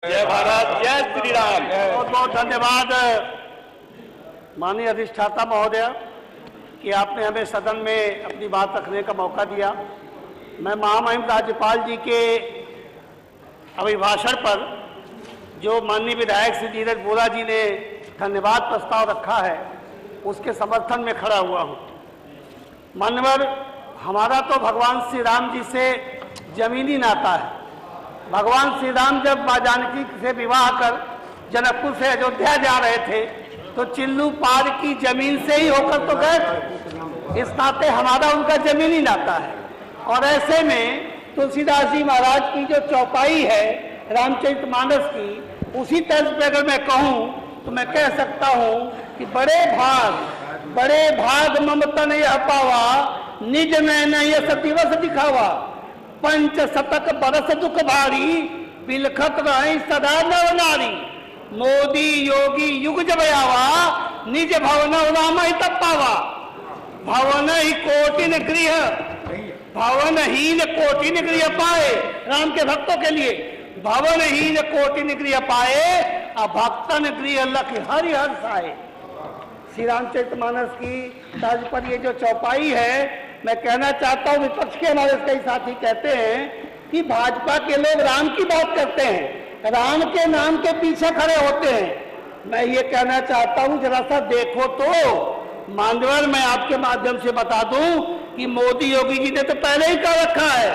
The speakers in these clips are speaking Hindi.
जय भारत, जय श्री राम। बहुत बहुत धन्यवाद माननीय अधिष्ठाता महोदय कि आपने हमें सदन में अपनी बात रखने का मौका दिया। मैं महामहिम राज्यपाल जी के अभिभाषण पर जो माननीय विधायक श्री धीरज बोरा जी ने धन्यवाद प्रस्ताव रखा है उसके समर्थन में खड़ा हुआ हूँ। मान्यवर, हमारा तो भगवान श्री राम जी से जमीनी नाता है। भगवान श्री राम जब माँ जानकी से विवाह कर जनकपुर से अयोध्या जा रहे थे तो चिल्लू पार की जमीन से ही होकर तो गए थे। इस नाते हमारा उनका जमीनी नाता है। और ऐसे में तुलसीदास जी महाराज की जो चौपाई है रामचरितमानस की, उसी तर्ज पे अगर मैं कहूँ तो मैं कह सकता हूँ कि बड़े भाग ममतन यह पावा, निज में न यह दिवस दिखावा, पंच शतक बरस दुख भारी, बिलखत रहे सदा नर नारी, मोदी योगी युग जब आवा, निज भवन राम ही तब पावा, भवन ही कोटिन गृह, भवनहीन कोटिन गृह पाए। राम के भक्तों के लिए भवनहीन कोटिन गृह पाए, भक्तन गृह लख हरि हर साए। श्री रामचरितमानस की तर्ज पर ये जो चौपाई है, मैं कहना चाहता हूँ, विपक्ष के हमारे कई साथी कहते हैं कि भाजपा के लोग राम की बात करते हैं, राम के नाम के पीछे खड़े होते हैं। मैं ये कहना चाहता हूँ जरा सा देखो तो मान्यवर, मैं आपके माध्यम से बता दूं कि मोदी योगी जी ने तो पहले ही कह रखा है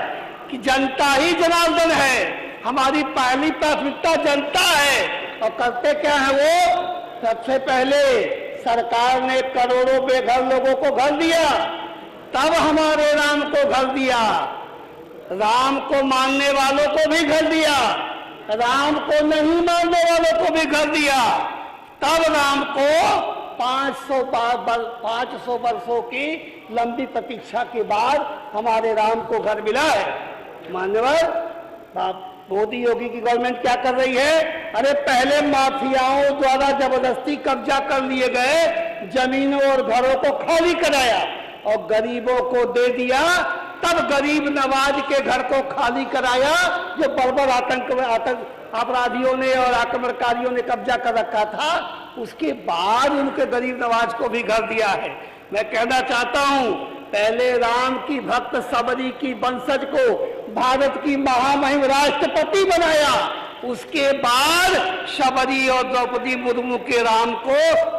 कि जनता ही जनार्दन है, हमारी पहली प्राथमिकता जनता है। और करते क्या है वो? सबसे पहले सरकार ने करोड़ों बेघर लोगों को घर दिया, तब हमारे राम को घर दिया, राम को मानने वालों को भी घर दिया, राम को नहीं मानने वालों को भी घर दिया, तब राम को 500 वर्षों की लंबी प्रतीक्षा के बाद हमारे राम को घर मिला है। मान्यवर, मोदी योगी की गवर्नमेंट क्या कर रही है? अरे पहले माफियाओं द्वारा जबरदस्ती कब्जा कर लिए गए जमीनों और घरों को खाली कराया और गरीबों को दे दिया, तब गरीब नवाज के घर को खाली कराया जो बर्बर आतंक अपराधियों ने और आक्रमणकारियों ने कब्जा कर रखा था। उसके बाद उनके गरीब नवाज को भी घर दिया है। मैं कहना चाहता हूं, पहले राम की भक्त सबरी की वंशज को भारत की महामहिम राष्ट्रपति बनाया, उसके बाद शबरी और द्रौपदी मुर्मू के राम को,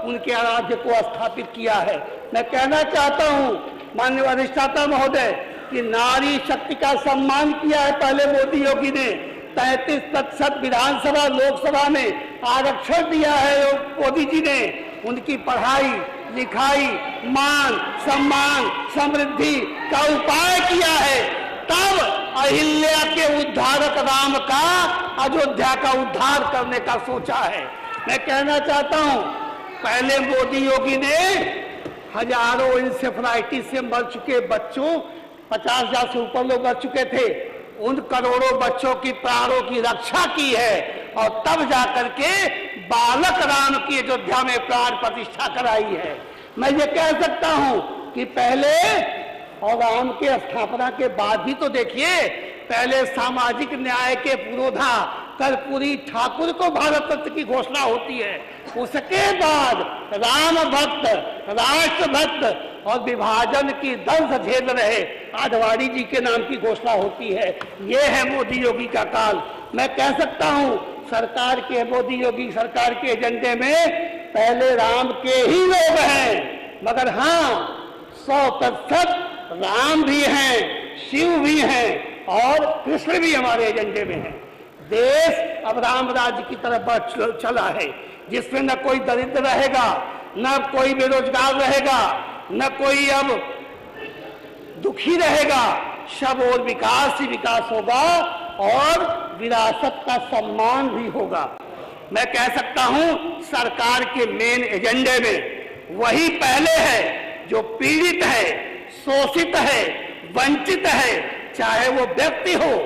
उनके आराध्य को स्थापित किया है। मैं कहना चाहता हूं माननीय अधिष्ठाता महोदय कि नारी शक्ति का सम्मान किया है पहले मोदी योगी ने। 33% विधानसभा लोकसभा में आरक्षण दिया है मोदी जी ने। उनकी पढ़ाई लिखाई, मान सम्मान समृद्धि का उपाय किया है। तब अहिल्या के उद्धारक राम का अयोध्या का उद्धार करने का सोचा है। मैं कहना चाहता हूं, पहले मोदी योगी ने हजारों इंसेफ्लाइटिस से मर चुके बच्चों, 50,000 से ऊपर लोग मर चुके थे, उन करोड़ों बच्चों की प्राणों की रक्षा की है और तब जाकर के बालक राम की अयोध्या में प्राण प्रतिष्ठा कराई है। मैं ये कह सकता हूं कि पहले और राम के स्थापना के बाद भी तो देखिए, पहले सामाजिक न्याय के पुरोधा कर्पूरी ठाकुर को भारत रत्न की घोषणा होती है, उसके बाद राम भक्त, राष्ट्र भक्त और विभाजन की दर्द झेल रहे आडवाणी जी के नाम की घोषणा होती है। ये है मोदी योगी का काल। मैं कह सकता हूं सरकार के, मोदी योगी सरकार के एजेंडे में पहले राम के ही लोग हैं, मगर हाँ 100% राम भी हैं, शिव भी हैं और कृष्ण भी हमारे एजेंडे में है। देश अब राम राज्य की तरफ बढ़ चला है, जिसमें न कोई दरिद्र रहेगा, न कोई बेरोजगार रहेगा, न कोई अब दुखी रहेगा, सब और विकास ही विकास होगा और विरासत का सम्मान भी होगा। मैं कह सकता हूं सरकार के मेन एजेंडे में वही पहले है जो पीड़ित है, शोषित है, वंचित है, चाहे वो व्यक्ति हो,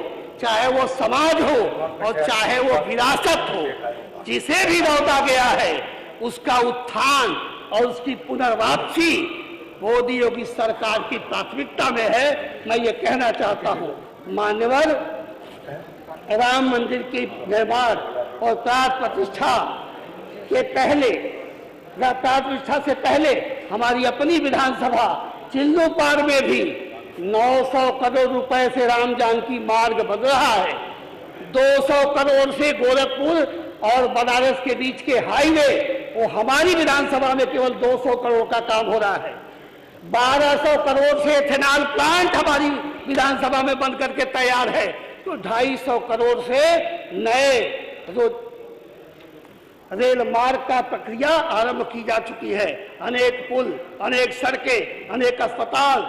चाहे वो समाज हो और चाहे वो विरासत हो, जिसे भी लौटा गया है उसका उत्थान और उसकी पुनर्वापसी मोदी योगी सरकार की प्राथमिकता में है। मैं ये कहना चाहता हूं मान्यवर, राम मंदिर की निर्माण और प्राण प्रतिष्ठा से पहले हमारी अपनी विधानसभा चिल्लूपार में भी 900 करोड़ रुपए से राम जानकी मार्ग बन रहा है। 200 करोड़ से गोरखपुर और बनारस के बीच के हाईवे वो हमारी विधानसभा में केवल 200 करोड़ का काम हो रहा है। 1200 करोड़ से एथेनॉल प्लांट हमारी विधानसभा में बन करके तैयार है। तो 250 करोड़ से नए रेल मार्ग का प्रक्रिया आरंभ की जा चुकी है। अनेक पुल, अनेक सड़कें, अनेक अस्पताल,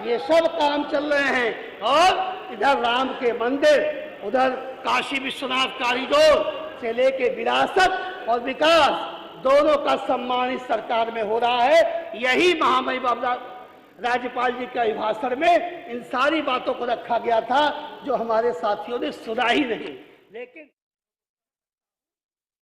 ये सब काम चल रहे हैं। और इधर राम के मंदिर, उधर काशी विश्वनाथ कॉरिडोर से लेके विरासत और विकास दोनों का सम्मान इस सरकार में हो रहा है। यही महामहिम राज्यपाल जी के अभिभाषण में इन सारी बातों को रखा गया था जो हमारे साथियों ने सुना ही नहीं। लेकिन